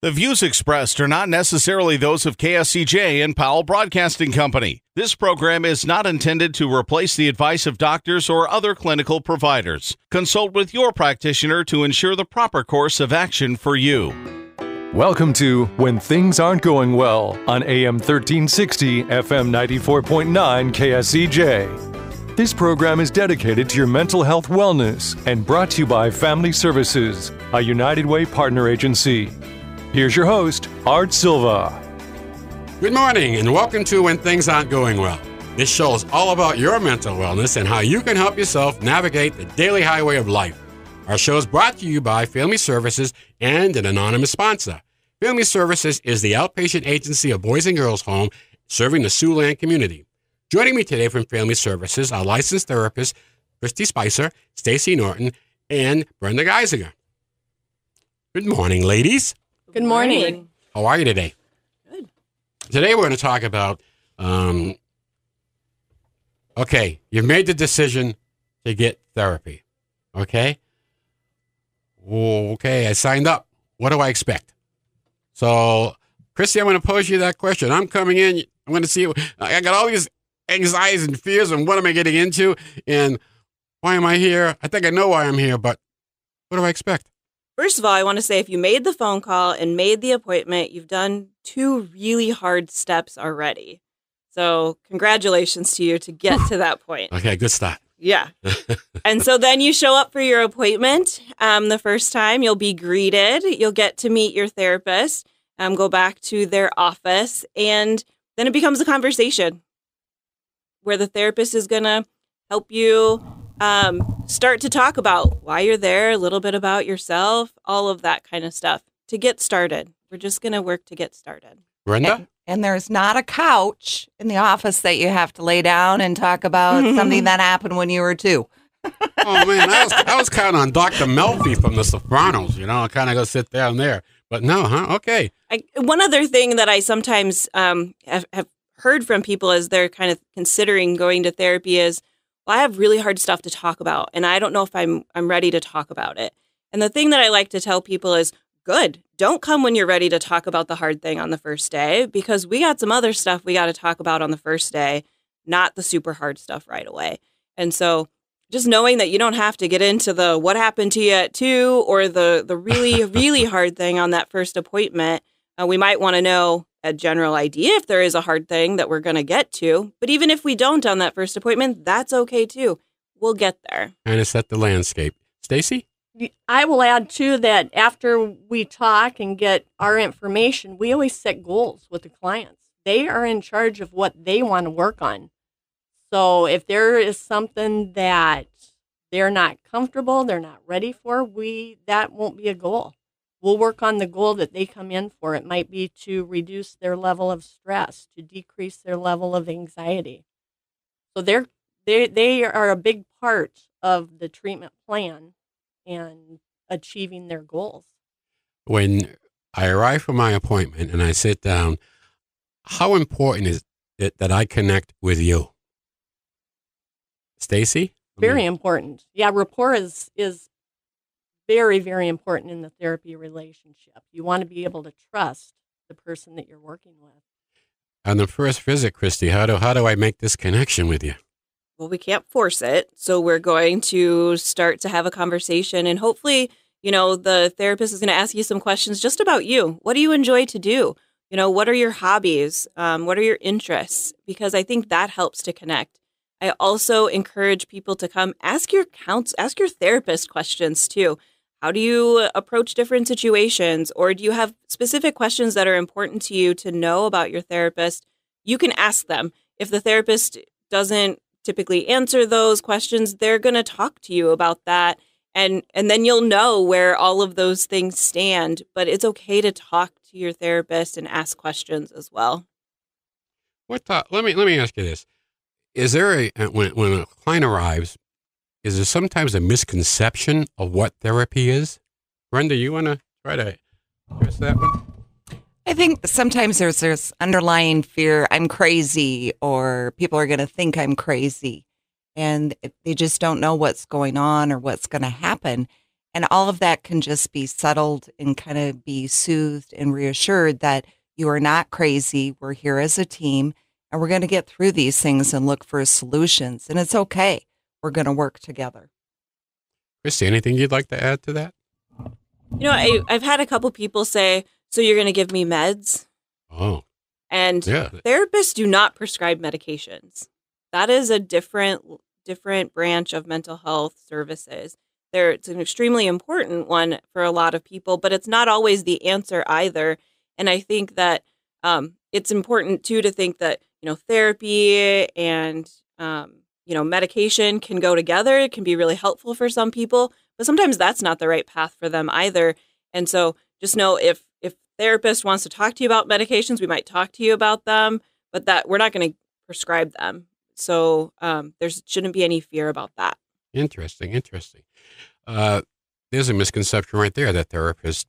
The views expressed are not necessarily those of KSCJ and Powell Broadcasting Company. This program is not intended to replace the advice of doctors or other clinical providers. Consult with your practitioner to ensure the proper course of action for you. Welcome to When Things Aren't Going Well on AM 1360, FM 94.9 KSCJ. This program is dedicated to your mental health wellness and brought to you by Family Services, a United Way partner agency. Here's your host, Art Silva. Good morning and welcome to When Things Aren't Going Well. This show is all about your mental wellness and how you can help yourself navigate the daily highway of life. Our show is brought to you by Family Services and an anonymous sponsor. Family Services is the outpatient agency of Boys and Girls Home serving the Siouxland community. Joining me today from Family Services are licensed therapists Christy Spicer, Stacy Norton, and Brenda Geisinger. Good morning, ladies. Good morning. How are you today? Good. Today we're going to talk about, okay, you've made the decision to get therapy, okay? Okay, I signed up. What do I expect? So, Christy, I'm going to pose you that question. I'm coming in. I'm going to see, I got all these anxieties and fears and what am I getting into and why am I here? I think I know why I'm here, but what do I expect? First of all, I want to say if you made the phone call and made the appointment, you've done 2 really hard steps already. So congratulations to you to get to that point. Okay, good start. Yeah. And so then you show up for your appointment the first time. You'll be greeted. You'll get to meet your therapist, go back to their office, and then it becomes a conversation where the therapist is going to help you start to talk about why you're there, a little bit about yourself, all of that kind of stuff to get started. We're just going to work to get started. Brenda? And there's not a couch in the office that you have to lay down and talk about something that happened when you were 2. Oh, man, I was counting on Dr. Melfi from The Sopranos, you know, I kind of go sit down there. But no, huh? Okay. One other thing that I sometimes have heard from people as they're kind of considering going to therapy is, well, I have really hard stuff to talk about, and I don't know if I'm ready to talk about it. And the thing that I like to tell people is, good, don't come when you're ready to talk about the hard thing on the first day, because we got some other stuff we got to talk about on the first day, not the super hard stuff right away. And so just knowing that you don't have to get into the what happened to you at 2 or the really, really hard thing on that first appointment, we might want to know a general idea if there is a hard thing that we're going to get to. But even if we don't on that first appointment, that's okay too. We'll get there. Kind of set the landscape. Stacy? I will add too that after we talk and get our information, we always set goals with the clients. They are in charge of what they want to work on. So if there is something that they're not comfortable, they're not ready for, that won't be a goal. We'll work on the goal that they come in for. It might be to reduce their level of stress, to decrease their level of anxiety. So they are a big part of the treatment plan and achieving their goals. When I arrive for my appointment and I sit down, how important is it that I connect with you? Stacy? Very important. Yeah, rapport is very, very important in the therapy relationship. You want to be able to trust the person that you're working with. On the first visit, Christy, how do I make this connection with you? Well, we can't force it. So we're going to start to have a conversation, and hopefully, the therapist is going to ask you some questions just about you. What do you enjoy to do? What are your hobbies? What are your interests? Because I think that helps to connect. I also encourage people to come ask your therapist questions too. How do you approach different situations? Or do you have specific questions that are important to you to know about your therapist? You can ask them. If the therapist doesn't typically answer those questions, they're going to talk to you about that. And then you'll know where all of those things stand. But it's okay to talk to your therapist and ask questions as well. Let me ask you this. Is there when a client arrives, is there sometimes a misconception of what therapy is? Brenda, you want to try to address that one? I think sometimes there's this underlying fear, I'm crazy, or people are going to think I'm crazy. And they just don't know what's going on or what's going to happen. And all of that can just be settled and kind of be soothed and reassured that you are not crazy. We're here as a team, and we're going to get through these things and look for solutions. And it's okay. We're going to work together. Christy, anything you'd like to add to that? I've had a couple people say, so you're going to give me meds? Oh. And yeah. Therapists do not prescribe medications. That is a different branch of mental health services. It's an extremely important one for a lot of people, but it's not always the answer either. And I think that it's important, too, to think that, therapy and, medication can go together. It can be really helpful for some people, but sometimes that's not the right path for them either. And so just know if therapist wants to talk to you about medications, we might talk to you about them, but that we're not going to prescribe them. So there shouldn't be any fear about that. Interesting. There's a misconception right there that therapists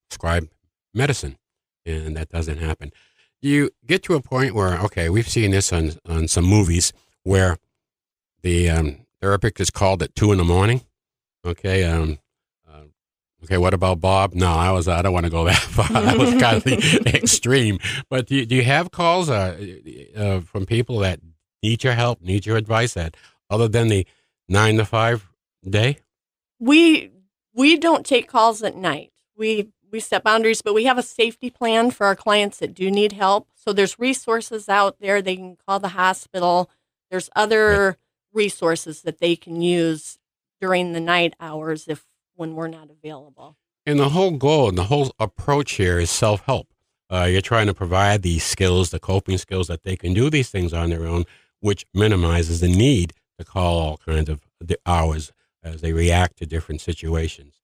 prescribe medicine, and that doesn't happen. You get to a point where, okay, we've seen this on some movies where the therapist is called at 2 a.m. Okay, okay, what about Bob? No, I don't want to go that far. That was kind of the extreme. But do you have calls from people that need your help, need your advice, that other than the 9 to 5 day? We don't take calls at night. We set boundaries, but we have a safety plan for our clients that do need help. So there's resources out there. They can call the hospital. There's other resources that they can use during the night hours when we're not available. And the whole goal and the whole approach here is self-help. You're trying to provide these skills, the coping skills, that they can do these things on their own, which minimizes the need to call all kinds of hours as they react to different situations.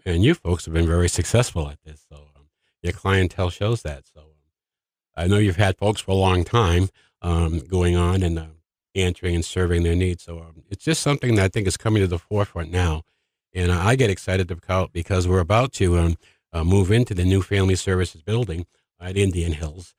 And you folks have been very successful at this. So your clientele shows that. So I know you've had folks for a long time going on and answering and serving their needs. So it's just something that I think is coming to the forefront now. And I get excited because we're about to move into the new family services building at Indian Hills.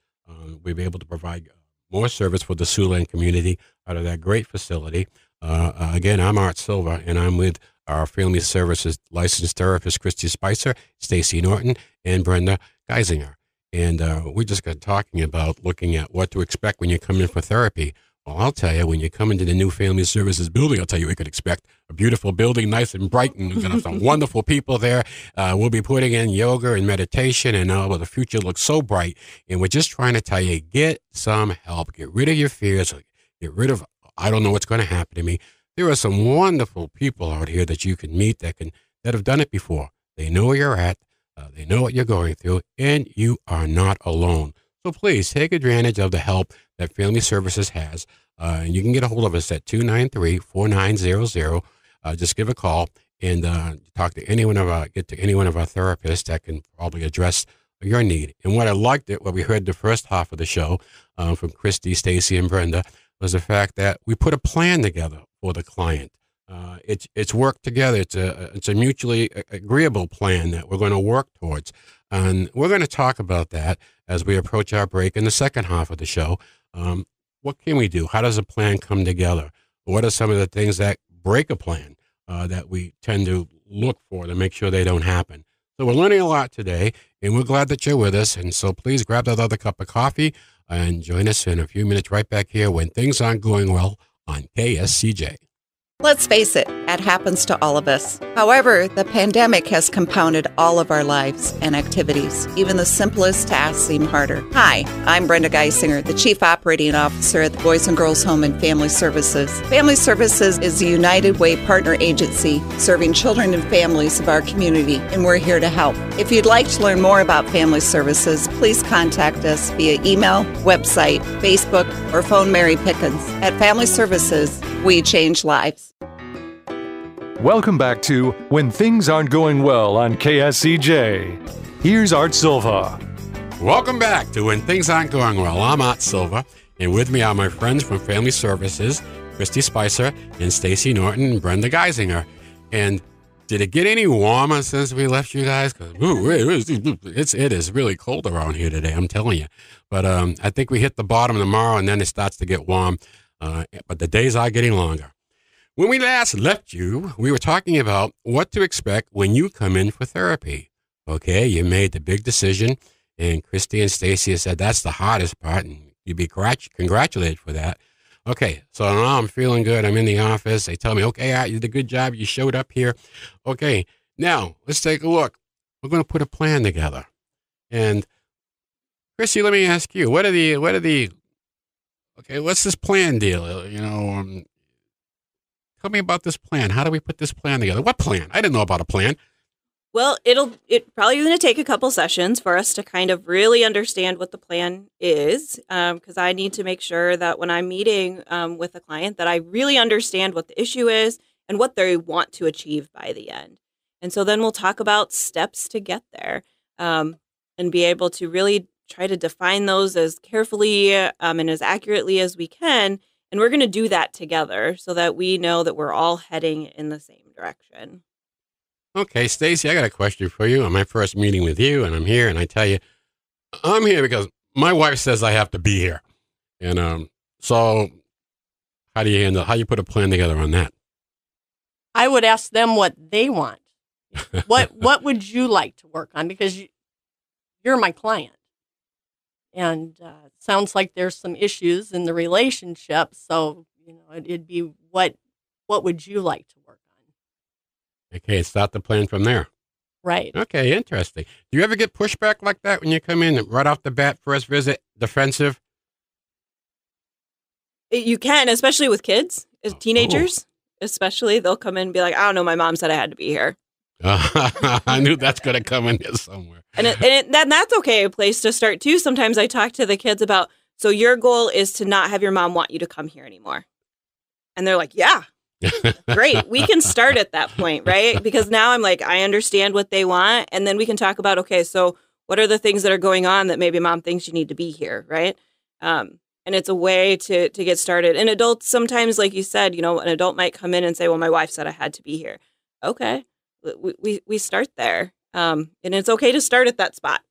We'll be able to provide more service for the Siouxland community out of that great facility. Again, I'm Art Silva, and I'm with our family services licensed therapist, Christy Spicer, Stacy Norton, and Brenda Geisinger. And we just got talking about looking at what to expect when you come in for therapy. Well, I'll tell you, when you come into the new family services building, I'll tell you what you could expect. A beautiful building, nice and bright, and we're going to have some wonderful people there. We'll be putting in yoga and meditation, and the future looks so bright. And we're just trying to tell you, get some help. Get rid of your fears. Get rid of, I don't know what's going to happen to me. There are some wonderful people out here that you can meet that have done it before. They know where you're at. They know what you're going through, and you are not alone. So please take advantage of the help that Family Services has. And you can get a hold of us at 293-4900. Just give a call and get to any one of our therapists that can probably address your need. And what I liked what we heard the first half of the show from Christy, Stacy, and Brenda was the fact that we put a plan together for the client. It's worked together. It's a mutually agreeable plan that we're going to work towards. And we're going to talk about that as we approach our break in the second half of the show. What can we do? How does a plan come together? What are some of the things that break a plan that we tend to look for to make sure they don't happen? So we're learning a lot today, and we're glad that you're with us. And so please grab that other cup of coffee and join us in a few minutes right back here when things aren't going well on KSCJ. Let's face it happens to all of us. However, the pandemic has compounded all of our lives and activities. Even the simplest tasks seem harder. Hi, I'm Brenda Geisinger, the Chief Operating Officer at the Boys and Girls Home and Family Services. Family Services is a United Way partner agency serving children and families of our community, and we're here to help. If you'd like to learn more about Family Services, please contact us via email, website, Facebook, or phone Mary Pickens. At Family Services, we change lives. Welcome back to When Things Aren't Going Well on KSCJ. Here's Art Silva. Welcome back to When Things Aren't Going Well. I'm Art Silva, and with me are my friends from Family Services, Christy Spicer and Stacy Norton and Brenda Geisinger. And did it get any warmer since we left you guys? Because it is really cold around here today, I'm telling you. But I think we hit the bottom tomorrow, and then it starts to get warm. But the days are getting longer. When we last left you, we were talking about what to expect when you come in for therapy. Okay, you made the big decision, and Christy and Stacy said that's the hardest part, and you'd be congratulated for that. Okay, so now I'm feeling good. I'm in the office. They tell me, okay, you did a good job. You showed up here. Okay, now let's take a look. We're going to put a plan together. And Christy, let me ask you, okay, what's this plan deal? Tell me about this plan. How do we put this plan together? What plan? I didn't know about a plan. Well, it probably going to take a couple sessions for us to kind of really understand what the plan is, because I need to make sure that when I'm meeting with a client that I really understand what the issue is and what they want to achieve by the end. And so then we'll talk about steps to get there and be able to really try to define those as carefully and as accurately as we can. And we're going to do that together so that we know that we're all heading in the same direction. Okay, Stacy, I got a question for you. On my first meeting with you, and I'm here, and I tell you, I'm here because my wife says I have to be here. And so how do you put a plan together on that? I would ask them what they want. What would you like to work on? Because you're my client. And it sounds like there's some issues in the relationship. So, it'd be what would you like to work on? Okay, start the plan from there. Right. Okay, interesting. Do you ever get pushback like that when you come in right off the bat, first visit, defensive? You can, especially with kids, as teenagers, especially. They'll come in and be like, I don't know, my mom said I had to be here. I knew that's going to come in here somewhere. And that's okay, a place to start, too. Sometimes I talk to the kids about, so your goal is to not have your mom want you to come here anymore. And they're like, yeah, great. We can start at that point, right? Because now I'm like, I understand what they want. And then we can talk about, okay, so what are the things that are going on that maybe mom thinks you need to be here, right? And it's a way to get started. And adults, sometimes, like you said, an adult might come in and say, well, my wife said I had to be here. Okay. We start there, and it's okay to start at that spot.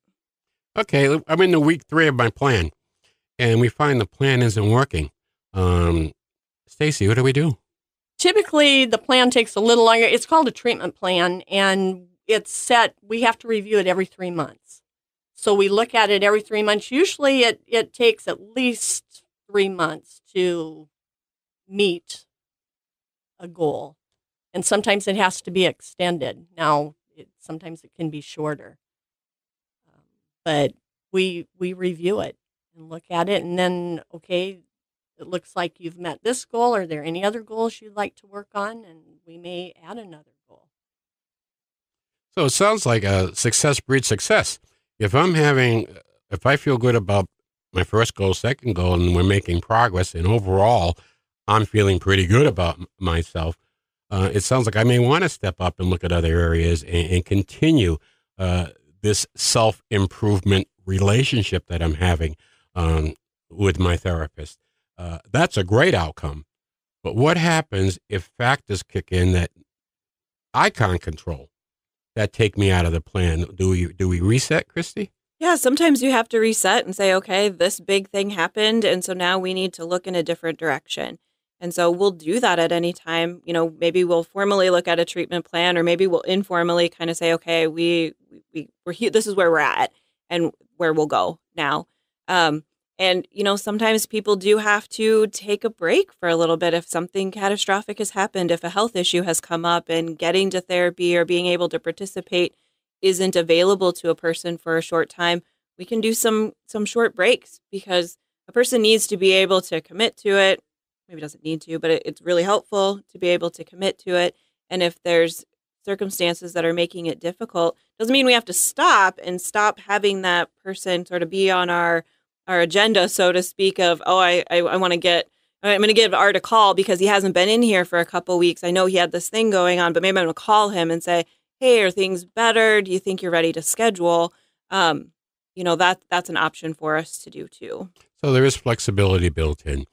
Okay, I'm in the week 3 of my plan, and we find the plan isn't working. Stacy, what do we do? Typically, the plan takes a little longer. It's called a treatment plan, and it's set. We have to review it every 3 months. So we look at it every 3 months. Usually, it takes at least 3 months to meet a goal. And sometimes it has to be extended. Now, sometimes it can be shorter. But we review it and look at it. And then, okay, it looks like you've met this goal. Are there any other goals you'd like to work on? And we may add another goal. So it sounds like a success breeds success. If I feel good about my first goal, second goal, and we're making progress, and overall, I'm feeling pretty good about myself, it sounds like I may want to step up and look at other areas and continue this self-improvement relationship that I'm having with my therapist. That's a great outcome. But what happens if factors kick in that I can't control, that take me out of the plan? Do we reset, Christy? Yeah, sometimes you have to reset and say, okay, this big thing happened, and so now we need to look in a different direction. And so we'll do that at any time. Maybe we'll formally look at a treatment plan, or maybe we'll informally kind of say, okay, we're here, this is where we're at and where we'll go now. And sometimes people do have to take a break for a little bit if something catastrophic has happened, if a health issue has come up and getting to therapy or being able to participate isn't available to a person for a short time. We can do some short breaks because a person needs to be able to commit to it. Maybe doesn't need to, but it's really helpful to be able to commit to it. And if there's circumstances that are making it difficult, doesn't mean we have to stop having that person sort of be on our agenda, so to speak, of, I'm going to give Art a call because he hasn't been in here for a couple weeks. I know he had this thing going on, but maybe I'm going to call him and say, hey, are things better? Do you think you're ready to schedule? That's an option for us to do too. So there is flexibility built in.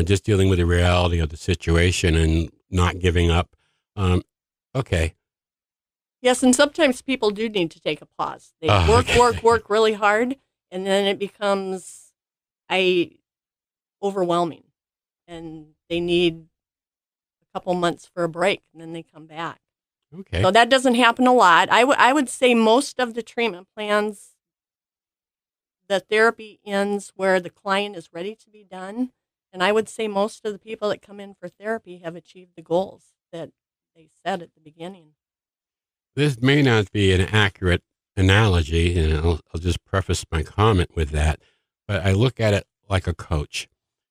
Just dealing with the reality of the situation and not giving up. Okay. Yes, and sometimes people do need to take a pause. They work really hard, and then it becomes overwhelming, and they need a couple months for a break, and then they come back. Okay. So that doesn't happen a lot. I would say most of the treatment plans, the therapy ends where the client is ready to be done. And I would say most of the people that come in for therapy have achieved the goals that they set at the beginning. This may not be an accurate analogy, and I'll just preface my comment with that, but I look at it like a coach.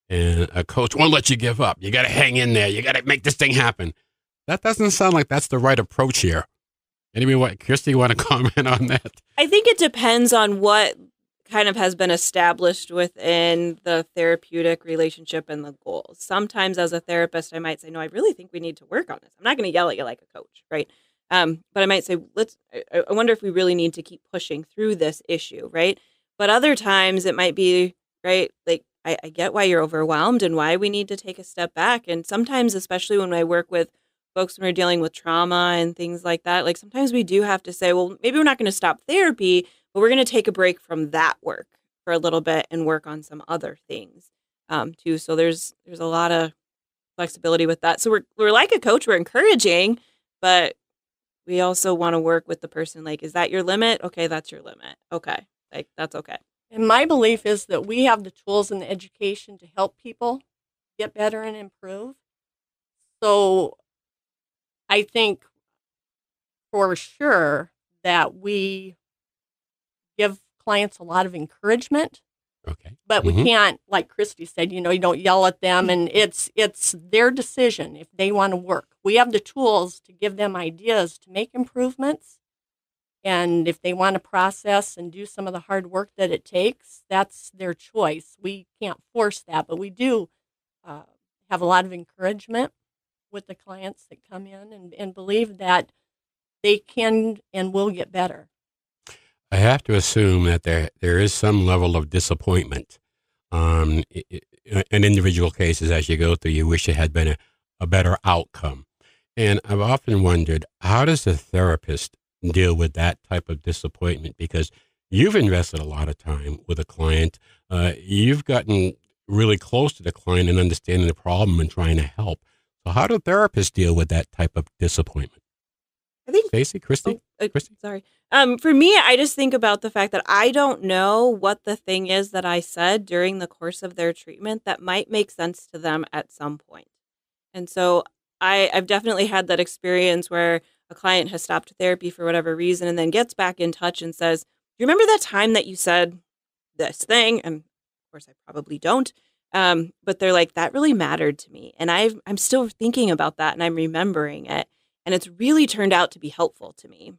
And a coach won't let you give up. You got to hang in there. You got to make this thing happen. That doesn't sound like that's the right approach here. Anyway, Christy, you want to comment on that? I think it depends on what kind of has been established within the therapeutic relationship and the goals. Sometimes as a therapist, I might say, no, I really think we need to work on this. I'm not going to yell at you like a coach, right? But I might say, I wonder if we really need to keep pushing through this issue, right? But other times it might be, right, like, I get why you're overwhelmed and why we need to take a step back. And sometimes, especially when I work with folks when we're dealing with trauma and things like that, like sometimes we do have to say, well, maybe we're not going to stop therapy, but we're going to take a break from that work for a little bit and work on some other things too. So there's a lot of flexibility with that. So we're like a coach, we're encouraging, but we also want to work with the person. Like, is that your limit? Okay, that's your limit. Okay, like that's okay. And my belief is that we have the tools and the education to help people get better and improve. So I think for sure that we give clients a lot of encouragement. Okay. But we can't, like Christy said, you don't yell at them, and it's their decision if they want to work. We have the tools to give them ideas to make improvements. And if they want to process and do some of the hard work that it takes, that's their choice. We can't force that, but we do have a lot of encouragement with the clients that come in and believe that they can and will get better. I have to assume that there is some level of disappointment in individual cases as you go through. You wish it had been a better outcome. And I've often wondered, how does the therapist deal with that type of disappointment? Because you've invested a lot of time with a client. You've gotten really close to the client and understanding the problem and trying to help. So how do therapists deal with that type of disappointment? I think Stacey, Christy? Christy? Sorry. For me, I just think about the fact that I don't know what the thing is that I said during the course of their treatment that might make sense to them at some point. And so I've definitely had that experience where a client has stopped therapy for whatever reason and then gets back in touch and says, do you remember that time that you said this thing? And of course, I probably don't. But they're like, that really mattered to me. And I'm still thinking about that and I'm remembering it. And it's really turned out to be helpful to me.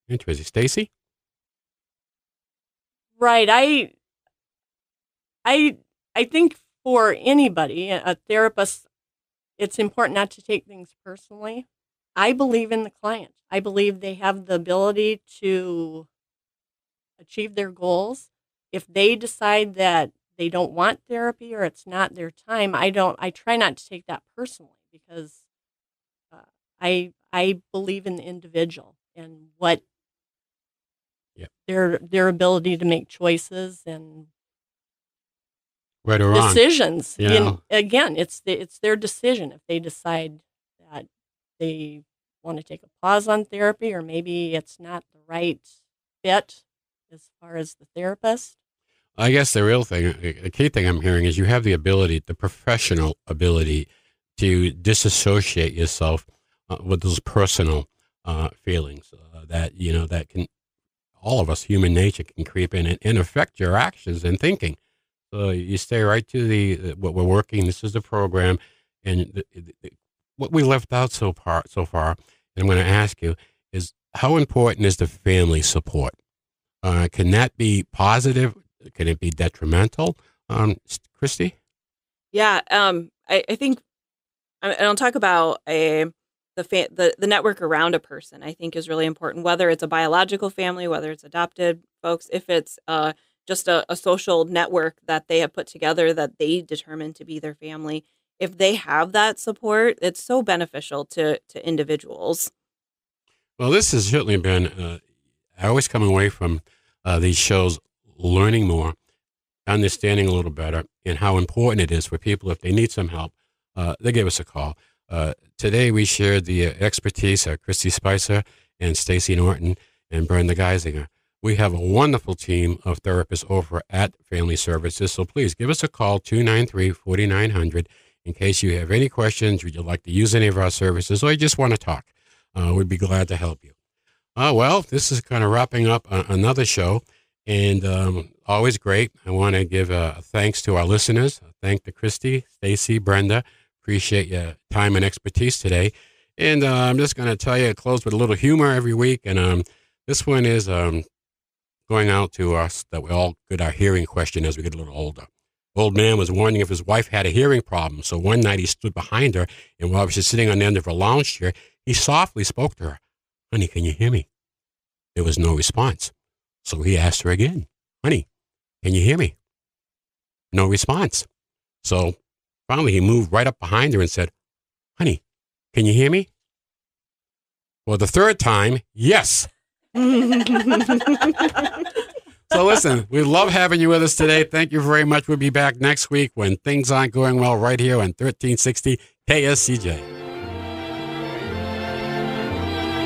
Interesting. Stacey? Right. I think for anybody, a therapist, it's important not to take things personally. I believe in the client. I believe they have the ability to achieve their goals. If they decide that they don't want therapy or it's not their time, I try not to take that personally because I believe in the individual and what their ability to make choices and right or wrong decisions. Again, it's their decision if they decide that they want to take a pause on therapy or maybe it's not the right fit as far as the therapist. I guess the real thing, the key thing I'm hearing is you have the ability, the professional ability to disassociate yourself with those personal feelings that can, all of us, human nature can creep in and affect your actions and thinking. So you stay right to what we're working. This is the program, and what we left out so far, and I'm going to ask you is how important is the family support? Can that be positive? Can it be detrimental? Christy? Yeah, I think, and I'll talk about the network around a person, I think is really important, whether it's a biological family, whether it's adopted folks, if it's just a social network that they have put together that they determine to be their family. If they have that support, it's so beneficial to individuals. Well, this has certainly been, I always come away from these shows learning more, understanding a little better, and how important it is for people, if they need some help, they gave us a call. Today we shared the expertise of Christy Spicer and Stacy Norton and Brenda Geisinger. We have a wonderful team of therapists over at Family Services, so please give us a call, 293-4900, in case you have any questions, would you like to use any of our services, or you just want to talk. We'd be glad to help you. Well, this is kind of wrapping up another show, and always great. I want to give thanks to our listeners. Thank to Christy, Stacy, Brenda. Appreciate your time and expertise today. And I'm just going to tell you, close with a little humor every week, and this one is going out to us that we all get our hearing question as we get a little older. Old man was wondering if his wife had a hearing problem, so one night he stood behind her, and while she was sitting on the end of her lounge chair, he softly spoke to her, "Honey, can you hear me?" There was no response, so he asked her again, "Honey, can you hear me?" No response. So finally he moved right up behind her and said, "Honey, can you hear me?" Well, the third time, yes. So listen, we love having you with us today. Thank you very much. We'll be back next week when things aren't going well right here on 1360 KSCJ.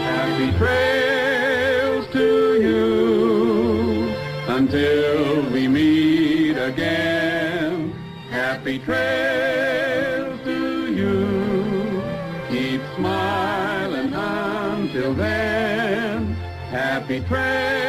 Happy trails to you until we meet again. Happy trails to you. Keep smiling until then. Happy trails.